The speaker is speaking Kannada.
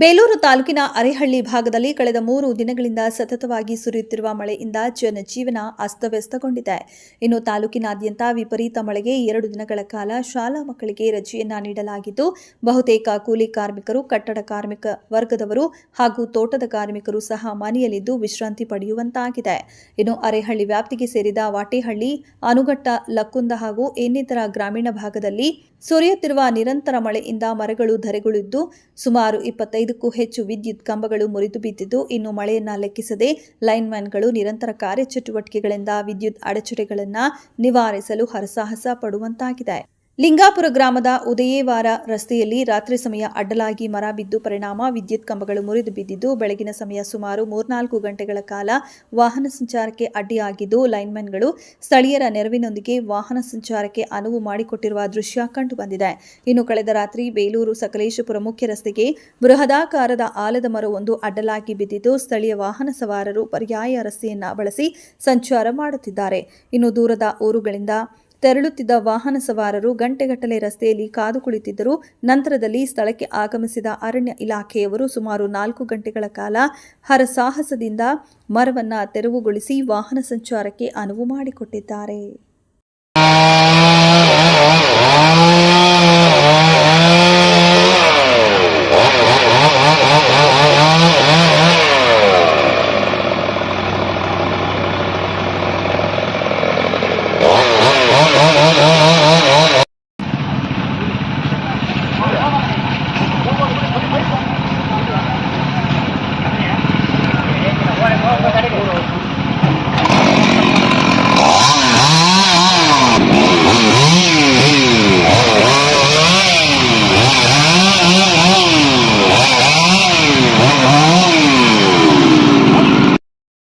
ಬೇಲೂರು ತಾಲೂಕಿನ ಅರೇಹಳ್ಳಿ ಭಾಗದಲ್ಲಿ ಕಳೆದ 3 ದಿನಗಳಿಂದ ಸತತವಾಗಿ ಸುರಿಯುತ್ತಿರುವ ಮಳೆಯಿಂದ ಜನಜೀವನ ಅಸ್ತವ್ಯಸ್ತಗೊಂಡಿದೆ. ಇನ್ನು ತಾಲೂಕಿನಾದ್ಯಂತ ವಿಪರೀತ ಮಳೆಗೆ 2 ದಿನಗಳ ಕಾಲ ಶಾಲಾ ಮಕ್ಕಳಿಗೆ ರಜೆಯನ್ನ ನೀಡಲಾಗಿದ್ದು, ಬಹುತೇಕ ಕೂಲಿ ಕಾರ್ಮಿಕರು, ಕಟ್ಟಡ ಕಾರ್ಮಿಕ ವರ್ಗದವರು ಹಾಗೂ ತೋಟದ ಕಾರ್ಮಿಕರು ಸಹ ಮನೆಯಲ್ಲಿದ್ದು ವಿಶ್ರಾಂತಿ ಪಡೆಯುವಂತಾಗಿದೆ. ಇನ್ನು ಅರೇಹಳ್ಳಿ ವ್ಯಾಪ್ತಿಗೆ ಸೇರಿದ ವಾಟೇಹಳ್ಳಿ, ಅನುಘಟ್ಟ, ಲಕ್ಕುಂದ ಹಾಗೂ ಇನ್ನಿತರ ಗ್ರಾಮೀಣ ಭಾಗದಲ್ಲಿ ಸುರಿಯುತ್ತಿರುವ ನಿರಂತರ ಮಳೆಯಿಂದ ಮರಗಳು ಧರೆಗುಳಿದ್ದು ಸುಮಾರು 25ಕ್ಕೂ ಹೆಚ್ಚು ವಿದ್ಯುತ್ ಕಂಬಗಳು ಮುರಿದು ಬಿದ್ದಿದ್ದು, ಇನ್ನು ಮಳೆಯನ್ನ ಲೆಕ್ಕಿಸದೆ ಲೈನ್ಮನ್ಗಳು ನಿರಂತರ ಕಾರ್ಯಚಟುವಟಿಕೆಗಳಿಂದ ವಿದ್ಯುತ್ ಅಡಚಣೆಗಳನ್ನು ನಿವಾರಿಸಲು ಹರಸಾಹಸ ಪಡುವಂತಾಗಿದೆ. ಲಿಂಗಾಪುರ ಗ್ರಾಮದ ಉದಯೇವಾರ ರಸ್ತೆಯಲ್ಲಿ ರಾತ್ರಿ ಸಮಯ ಅಡ್ಡಲಾಗಿ ಮರ ಬಿದ್ದು ಪರಿಣಾಮ ವಿದ್ಯುತ್ ಕಂಬಗಳು ಮುರಿದು ಬಿದ್ದಿದ್ದು, ಬೆಳಗಿನ ಸಮಯ ಸುಮಾರು 3-4 ಗಂಟೆಗಳ ಕಾಲ ವಾಹನ ಸಂಚಾರಕ್ಕೆ ಅಡ್ಡಿಯಾಗಿದ್ದು, ಲೈನ್ಮನ್ಗಳು ಸ್ಥಳೀಯರ ನೆರವಿನೊಂದಿಗೆ ವಾಹನ ಸಂಚಾರಕ್ಕೆ ಅನುವು ಮಾಡಿಕೊಟ್ಟಿರುವ ದೃಶ್ಯ ಕಂಡುಬಂದಿದೆ. ಇನ್ನು ಕಳೆದ ರಾತ್ರಿ ಬೇಲೂರು ಸಕಲೇಶಪುರ ಮುಖ್ಯ ರಸ್ತೆಗೆ ಬೃಹದಾಕಾರದ ಆಲದ ಮರವೊಂದು ಅಡ್ಡಲಾಗಿ ಬಿದ್ದಿದ್ದು, ಸ್ಥಳೀಯ ವಾಹನ ಸವಾರರು ಪರ್ಯಾಯ ರಸ್ತೆಯನ್ನ ಬಳಸಿ ಸಂಚಾರ ಮಾಡುತ್ತಿದ್ದಾರೆ. ಇನ್ನು ದೂರದ ಊರುಗಳಿಂದ ತೆರಳುತ್ತಿದ್ದ ವಾಹನ ಸವಾರರು ಗಂಟೆಗಟ್ಟಲೆ ರಸ್ತೆಯಲ್ಲಿ ಕಾದು ಕುಳಿತಿದ್ದರು. ನಂತರದಲ್ಲಿ ಸ್ಥಳಕ್ಕೆ ಆಗಮಿಸಿದ ಅರಣ್ಯ ಇಲಾಖೆಯವರು ಸುಮಾರು 4 ಗಂಟೆಗಳ ಕಾಲ ಹರಸಾಹಸದಿಂದ ಮರವನ್ನು ತೆರವುಗೊಳಿಸಿ ವಾಹನ ಸಂಚಾರಕ್ಕೆ ಅನುವು ಮಾಡಿಕೊಟ್ಟಿದ್ದಾರೆ.